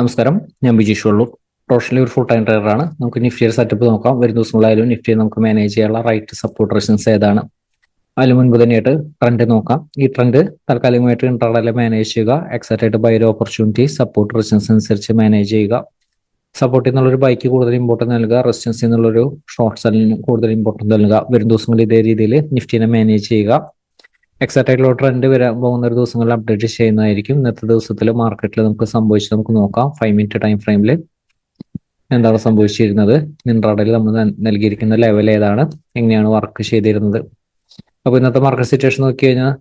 നമസ്കാരം, ഞാൻ ബിജീഷ് ഉള്ളൂ. ടോട്ടലി ഒരു ഫുൾ ടൈം ട്രേഡറാണ്. നമുക്ക് നിഫ്റ്റിയുടെ സെറ്റപ്പ് നോക്കാം. വരും ദിവസങ്ങളായാലും നിഫ്റ്റിയെ നമുക്ക് മാനേജ് ചെയ്യാനുള്ള റൈറ്റ് സപ്പോർട്ട് റെസിസ്റ്റൻസ് ഏതാണ്. അതിന് മുൻപ് തന്നെയായിട്ട് ട്രെൻഡ് നോക്കാം. ഈ ട്രെൻഡ് താൽക്കാലികമായിട്ട് ഇൻട്രാഡേയിൽ മാനേജ് ചെയ്യുക. എക്സാക്റ്റ് ആയിട്ട് ബൈ ഓപ്പർച്യൂണിറ്റി സപ്പോർട്ട് റെസിസ്റ്റൻസ് അനുസരിച്ച് മാനേജ് ചെയ്യുക. സപ്പോർട്ടിൽ നിന്നുള്ളൊരു ബൈക്ക് കൂടുതൽ ഇമ്പോർട്ടൻസ് നൽകുക, റെസിസ്റ്റൻസിൽ നിന്നുള്ളൊരു ഷോർട്ട് സെല്ലിന് കൂടുതൽ ഇമ്പോർട്ടൻസ് നൽകുക. വരും ദിവസങ്ങളിൽ ഇതേ രീതിയിൽ നിഫ്റ്റിനെ മാനേജ് ചെയ്യുക. എക്സാക്ട് ആയിട്ടുള്ള ട്രെൻഡ് വരാൻ പോകുന്ന ഒരു ദിവസങ്ങളിൽ അപ്ഡേറ്റ് ചെയ്യുന്നതായിരിക്കും. ഇന്നത്തെ ദിവസത്തിൽ മാർക്കറ്റിൽ നമുക്ക് സംഭവിച്ചത് നമുക്ക് നോക്കാം. 5 മിനിറ്റ് ടൈം ഫ്രെയിമിൽ എന്താണ് സംഭവിച്ചിരുന്നത്, ഇൻട്രാഡേയിൽ നമ്മൾ നൽകിയിരിക്കുന്ന ലെവൽ ഏതാണ്, എങ്ങനെയാണ് വർക്ക് ചെയ്തിരുന്നത്. അപ്പൊ ഇന്നത്തെ മാർക്കറ്റ് സിറ്റുവേഷൻ നോക്കി കഴിഞ്ഞാൽ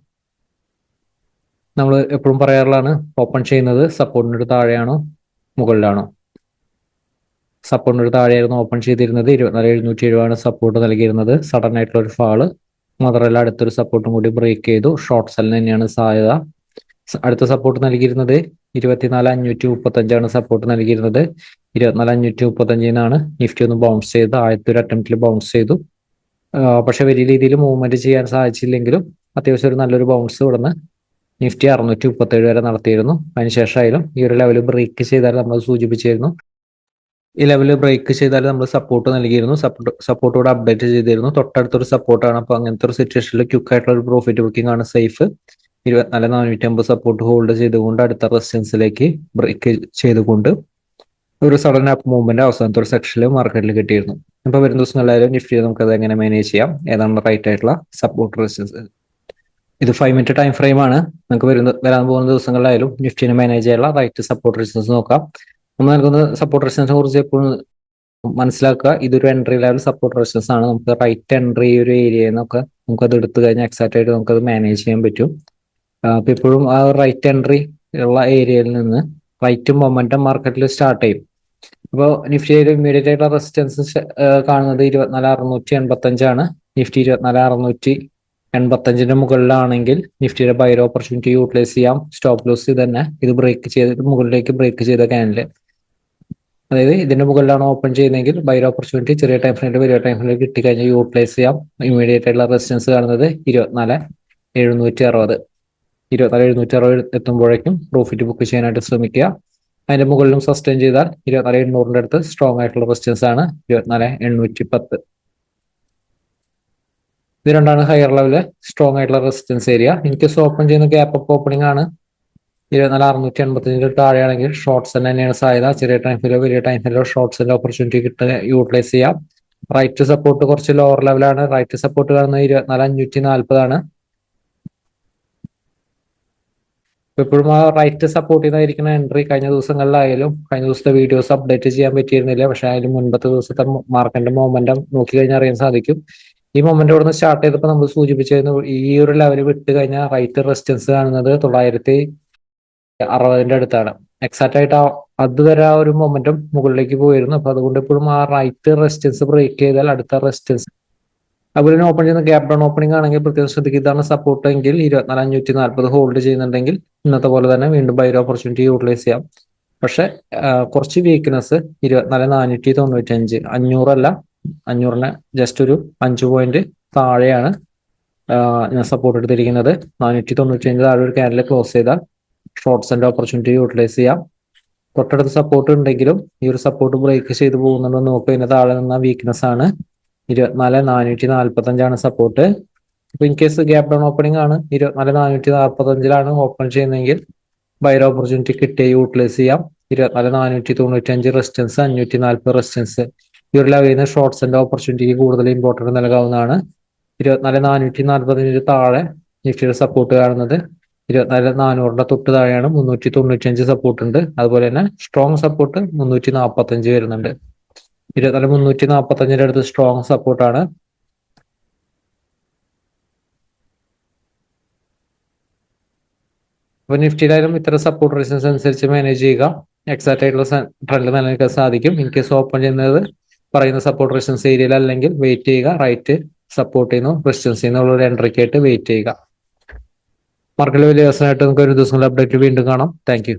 നമ്മൾ എപ്പോഴും പറയാറുള്ളതാണ്, ഓപ്പൺ ചെയ്യുന്നത് സപ്പോർട്ടിനൊരു താഴെയാണോ മുകളിലാണോ. സപ്പോർട്ടിനൊരു താഴെയായിരുന്നു ഓപ്പൺ ചെയ്തിരുന്നത്. 24,770 സപ്പോർട്ട് നൽകിയിരുന്നത്. സഡൻ ആയിട്ടുള്ള ഒരു ഫാള്, മാത്രമല്ല അടുത്തൊരു സപ്പോർട്ടും കൂടി ബ്രേക്ക് ചെയ്തു. ഷോർട്ട് സെല്ലിന് തന്നെയാണ് സാധ്യത. അടുത്ത സപ്പോർട്ട് നൽകിയിരുന്നത് 24,535 സപ്പോർട്ട് നൽകിയിരുന്നത്. 24,535 നിഫ്റ്റി ഒന്ന് ബൗൺസ് ചെയ്ത് ആദ്യത്തെ ഒരു അറ്റംപ്റ്റിൽ ബൗൺസ് ചെയ്തു. പക്ഷെ വലിയ രീതിയിൽ മൂവ്മെന്റ് ചെയ്യാൻ സാധിച്ചില്ലെങ്കിലും അത്യാവശ്യം ഒരു നല്ലൊരു ബൗൺസ് ഇവിടുന്ന് നിഫ്റ്റി 637 വരെ നടത്തിയിരുന്നു. അതിനുശേഷമായാലും ഈ ഒരു ലെവൽ ബ്രേക്ക് ചെയ്താൽ നമ്മൾ സൂചിപ്പിച്ചിരുന്നു. ഈ ലെവല് ബ്രേക്ക് ചെയ്താൽ നമ്മൾ സപ്പോർട്ട് നൽകിയിരുന്നു. സപ്പോർട്ടോടെ അപ്ഡേറ്റ് ചെയ്തിരുന്നു. തൊട്ടടുത്തൊരു സപ്പോർട്ടാണ്. അപ്പൊ അങ്ങനത്തെ ഒരു സിറ്റുവേഷനിൽ ക്വിക്ക് ആയിട്ടുള്ള ഒരു പ്രോഫിറ്റ് ബുക്കിംഗ് ആണ് സേഫ്. 24,450 സപ്പോർട്ട് ഹോൾഡ് ചെയ്തുകൊണ്ട് അടുത്ത റെസിസ്റ്റൻസിലേക്ക് ബ്രേക്ക് ചെയ്തുകൊണ്ട് ഒരു സഡൻ അപ്പ് മൂവ്മെന്റ് അവസാനത്തെ ഒരു സെക്ഷനിൽ മാർക്കറ്റിൽ കിട്ടിയിരുന്നു. അപ്പൊ വരുന്ന ദിവസങ്ങളിലായാലും നിഫ്റ്റി നമുക്ക് അത് എങ്ങനെ മാനേജ് ചെയ്യാം, ഏതാണ് റൈറ്റ് ആയിട്ടുള്ള സപ്പോർട്ട് റെസിസ്റ്റൻസ്. ഇത് 5 മിനിറ്റ് ടൈം ഫ്രെയിം ആണ്. നമുക്ക് വരാൻ പോകുന്ന ദിവസങ്ങളിലായാലും നിഫ്റ്റിനെ മാനേജ് ചെയ്യാനുള്ള റൈറ്റ് സപ്പോർട്ട് റെസിസ്റ്റൻസ് നോക്കാം. നമ്മൾ നൽകുന്ന സപ്പോർട്ട് റെസിസ്റ്റൻസിനെ കുറിച്ച് എപ്പോഴും മനസ്സിലാക്കുക, ഇതൊരു എൻട്രി ലെവൽ സപ്പോർട്ട് റെസിസ്റ്റൻസ് ആണ്. നമുക്ക് റൈറ്റ് എൻട്രി ഒരു ഏരിയയിൽ നിന്നൊക്കെ നമുക്കത് എടുത്തു കഴിഞ്ഞാൽ എക്സാക്റ്റ് ആയിട്ട് നമുക്കത് മാനേജ് ചെയ്യാൻ പറ്റും. അപ്പൊ എപ്പോഴും ആ റൈറ്റ് എൻട്രി ഉള്ള ഏരിയയിൽ നിന്ന് റൈറ്റ് മൊമെന്റം മാർക്കറ്റിൽ സ്റ്റാർട്ട് ചെയ്യും. അപ്പോൾ നിഫ്റ്റിയിൽ ഇമ്മീഡിയറ്റ് ആയിട്ടുള്ള റെസിസ്റ്റൻസ് കാണുന്നത് 24,685 ആണ്. നിഫ്റ്റി 24,685 മുകളിലാണെങ്കിൽ നിഫ്റ്റിയുടെ ബൈ ഓപ്പർച്യൂണിറ്റി യൂട്ടിലൈസ് ചെയ്യാം. സ്റ്റോപ്പ് ലോസ് തന്നെ ഇത് ബ്രേക്ക് ചെയ്തിട്ട് മുകളിലേക്ക് ബ്രേക്ക് ചെയ്ത ക്യാൻഡില്, അതായത് ഇതിന്റെ മുകളിലാണ് ഓപ്പൺ ചെയ്യുന്നതെങ്കിൽ ബൈ ഓപ്പർച്യൂണിറ്റി ചെറിയ ടൈം ഫ്രെയിമിൽ വലിയ ടൈം ഫ്രെയിമിൽ കിട്ടിക്കഴിഞ്ഞാൽ യൂട്ടിലൈസ് ചെയ്യാം. ഇമ്മീഡിയറ്റ് ആയിട്ടുള്ള റെസിസ്റ്റൻസ് കാണുന്നത് 24,760. 24,760 എത്തുമ്പോഴേക്കും പ്രോഫിറ്റ് ബുക്ക് ചെയ്യാനായിട്ട് ശ്രമിക്കുക. അതിന്റെ മുകളിലും സസ്റ്റെയിൻ ചെയ്താൽ 24,800 അടുത്ത് സ്ട്രോങ് ആയിട്ടുള്ള റെസിസ്റ്റൻസ് ആണ് 24,810. ഇത് രണ്ടാണ് ഹയർ ലെവല് സ്ട്രോങ് ആയിട്ടുള്ള റെസിസ്റ്റൻസ് ഏരിയ. ഇൻകേസ് ഓപ്പൺ ചെയ്യുന്ന ഗ്യാപ്പ് അപ്പ് ഓപ്പണിംഗ് ആണ് 24,685 താഴെയാണെങ്കിൽ ഷോർട്ട്സ് തന്നെയാണ് സാധ്യത. ചെറിയ ടൈം ഫിലോ വലിയ ടൈം ഫിലോ ഷോർട്ട്സിന്റെ ഓപ്പർച്യൂണിറ്റി കിട്ടുക യൂട്ടിലൈസ് ചെയ്യാം. റൈറ്റ് സപ്പോർട്ട് കുറച്ച് ലോവർ ലെവലാണ്. റൈറ്റ് സപ്പോർട്ട് കാണുന്നത് 24,540 ആണ്. എപ്പോഴും ആ റൈറ്റ് സപ്പോർട്ട് ചെയ്തായിരിക്കുന്ന എൻട്രി കഴിഞ്ഞ ദിവസങ്ങളിലായാലും കഴിഞ്ഞ ദിവസത്തെ വീഡിയോസ് അപ്ഡേറ്റ് ചെയ്യാൻ പറ്റിയിരുന്നില്ല. പക്ഷെ അതിന് മുൻപത്തെ ദിവസത്തെ മാർക്കറ്റിന്റെ മൊമെന്റം നോക്കി കഴിഞ്ഞാൽ അറിയാൻ സാധിക്കും. ഈ മൊമെന്റ് ഇവിടെ നിന്ന് സ്റ്റാർട്ട് ചെയ്തപ്പോൾ നമ്മൾ സൂചിപ്പിച്ചിരുന്നു, ഈ ഒരു ലെവൽ വിട്ട് കഴിഞ്ഞാൽ റൈറ്റ് റെസിസ്റ്റൻസ് കാണുന്നത് 960 അടുത്താണ്. എക്സാക്ട് ആയിട്ട് അതുവരെ ആ ഒരു മൊമെന്റം മുകളിലേക്ക് പോയിരുന്നു. അപ്പൊ അതുകൊണ്ട് എപ്പോഴും ആ റൈറ്റ് റെസിസ്റ്റൻസ് ബ്രേക്ക് ചെയ്താൽ അടുത്ത റെസിസ്റ്റൻസ്, അതുപോലെ തന്നെ ഓപ്പൺ ചെയ്യുന്ന ഗ്യാപ് ഡൗൺ ഓപ്പണിംഗ് ആണെങ്കിൽ പ്രത്യേകം ശ്രദ്ധിക്കുക. ഇതാണ് സപ്പോർട്ട് എങ്കിൽ 24,540 ഹോൾഡ് ചെയ്യുന്നുണ്ടെങ്കിൽ ഇന്നത്തെ പോലെ തന്നെ വീണ്ടും ബൈ ഓപ്പർച്യൂണിറ്റി യൂട്ടിലൈസ് ചെയ്യാം. പക്ഷെ കുറച്ച് വീക്ക്നെസ് 24,495, 500 അല്ല, 500നെ ജസ്റ്റ് ഒരു 5 പോയിന്റ് താഴെയാണ് ഞാൻ സപ്പോർട്ട് എടുത്തിരിക്കുന്നത്. 495 താഴെ ഒരു ക്യാൻഡിൽ ക്ലോസ് ചെയ്താൽ ഷോർട്ട്സിന്റെ ഓപ്പർച്യൂണിറ്റി യൂട്ടിലൈസ് ചെയ്യാം. തൊട്ടടുത്ത് സപ്പോർട്ട് ഉണ്ടെങ്കിലും ഈ ഒരു സപ്പോർട്ട് ബ്രേക്ക് ചെയ്ത് പോകുന്നുണ്ടോ നോക്കുക. ഇതിന്റെ താഴെ നിന്ന വീക്ക്നെസ് ആണ് 24,445 സപ്പോർട്ട്. ഇപ്പൊ in case gap down opening ആണ് 24,445 ഓപ്പൺ ചെയ്യുന്നതെങ്കിൽ ബൈ ഓപ്പർച്യൂണിറ്റി കിട്ടിയ യൂട്ടിലൈസ് ചെയ്യാം. 24,495 റെസിസ്റ്റൻസ്, 540 റെസിസ്റ്റൻസ്. ഈ ഒരു ലെവലിൽ നിന്ന് ഷോർട്ട്സിന്റെ ഓപ്പർച്യൂണിറ്റിക്ക് കൂടുതൽ ഇമ്പോർട്ടൻസ് നൽകാവുന്നതാണ്. 24,445 താഴെ നിഫ്റ്റിയുടെ സപ്പോർട്ട് കാണുന്നത് 24,400 തൊട്ട് താഴെയാണ്. 395 സപ്പോർട്ട് ഉണ്ട്. അതുപോലെ തന്നെ സ്ട്രോങ് സപ്പോർട്ട് 345 വരുന്നുണ്ട്. 24,345 അടുത്ത് സ്ട്രോങ് സപ്പോർട്ടാണ്. അപ്പൊ നിഫ്റ്റിയിലായാലും ഇത്തരം സപ്പോർട്ട് റെസിസ്റ്റൻസ് അനുസരിച്ച് മാനേജ് ചെയ്യുക. എക്സാക്ട് ആയിട്ടുള്ള ട്രെൻഡ് നിലനിൽക്കാൻ സാധിക്കും. ഇൻ കേസ് ഓപ്പൺ ചെയ്യുന്നത് പറയുന്ന സപ്പോർട്ട് റെസിസ്റ്റൻസ് ഏരിയയിൽ അല്ലെങ്കിൽ വെയിറ്റ് ചെയ്യുക. റൈറ്റ് സപ്പോർട്ട് ചെയ്യുന്നു റെസിസ്റ്റൻസ് ചെയ്യുന്നുള്ള ഒരു എൻട്രിക്ക് ആയിട്ട് വെയിറ്റ് ചെയ്യുക. മാർക്കറ്റിൽ വലിയ ദിവസമായിട്ട് നമുക്ക് ഒരു ദിവസങ്ങളുടെ അപ്ഡേറ്റ് വീണ്ടും കാണാം. Thank you.